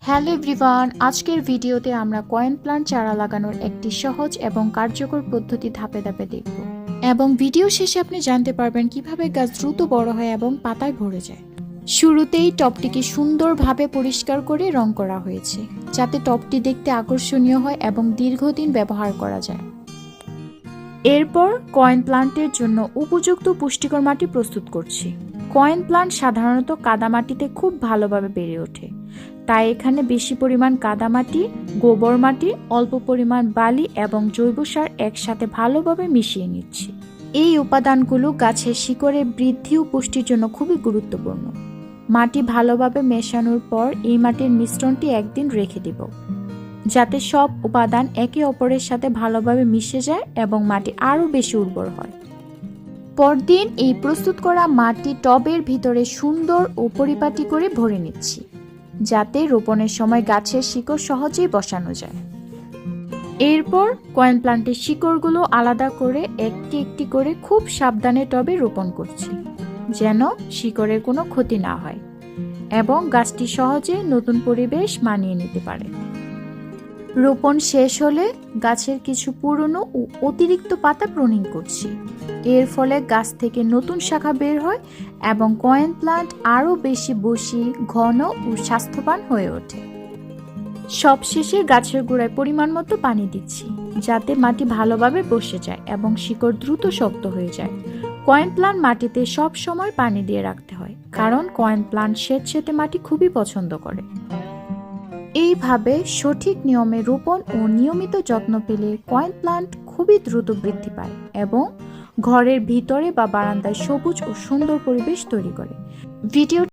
Hello everyone, আজকের ভিডিওতে আমরা কয়েন প্লান্ট চারা লাগানোর একটি সহজ এবং কার্যকর পদ্ধতি ধাপে ধাপে দেখব এবং ভিডিও শেষে আপনি জানতে পারবেন কিভাবে গাছ দ্রুত বড় হয় এবং পাতায় ভরে যায়। শুরুতেই টবটিকে সুন্দরভাবে পরিষ্কার করে রং করা হয়েছে যাতে টবটি দেখতে আকর্ষণীয় হয় এবং দীর্ঘদিন ব্যবহার করা যায়। এরপর কয়েন প্লান্টের জন্য উপযুক্ত পুষ্টিকর মাটি প্রস্তুত করছি। কয়েন প্লান্ট সাধারণত কাদামাটিতে খুব ভালোভাবে বেড়ে ওঠে, তাই এখানে বেশি পরিমাণ কাদামাটি, গোবর মাটি, অল্প পরিমাণ বালি এবং জৈব সার একসাথে ভালোভাবে মিশিয়ে নিচ্ছি। এই উপাদানগুলো গাছের শিকড়ের বৃদ্ধি ও পুষ্টির জন্য খুবই গুরুত্বপূর্ণ। মাটি ভালোভাবে মেশানোর পর এই মাটির মিশ্রণটি একদিন রেখে দিব যাতে সব উপাদান একে অপরের সাথে ভালোভাবে মিশে যায় এবং মাটি আরও বেশি উর্বর হয়। পরদিন এই প্রস্তুত করা মাটি টবের ভিতরে সুন্দর ও পরিপাটি করে ভরে নিচ্ছি যাতে রোপণের সময় গাছের শিকড় সহজেই বসানো যায়। এরপর কয়েন প্লান্টের শিকড়গুলো আলাদা করে একটি একটি করে খুব সাবধানে টবে রোপণ করছি যেন শিকড়ের কোনো ক্ষতি না হয় এবং গাছটি সহজে নতুন পরিবেশ মানিয়ে নিতে পারে। রোপণ শেষ হলে গাছের কিছু পুরনো ও অতিরিক্ত পাতা প্রুনিং করছি। এর ফলে গাছ থেকে নতুন শাখা বের হয় এবং কয়েন প্লান্ট আরও বেশি বসি, ঘন ও স্বাস্থ্যবান হয়ে ওঠে। সবশেষে গাছের গোড়ায় পরিমাণ মতো পানি দিচ্ছি যাতে মাটি ভালোভাবে বসে যায় এবং শিকড় দ্রুত শক্ত হয়ে যায়। কয়েন প্লান্ট মাটিতে সব সময় পানি দিয়ে রাখতে হয় কারণ কয়েন প্লান্ট স্যাঁতসেঁতে মাটি খুবই পছন্দ করে। এইভাবে সঠিক নিয়মে রোপণ ও নিয়মিত যত্ন পেলে কয়েন প্লান্ট খুবই দ্রুত বৃদ্ধি পায় এবং ঘরের ভিতরে বা বারান্দায় সবুজ ও সুন্দর পরিবেশ তৈরি করে। ভিডিও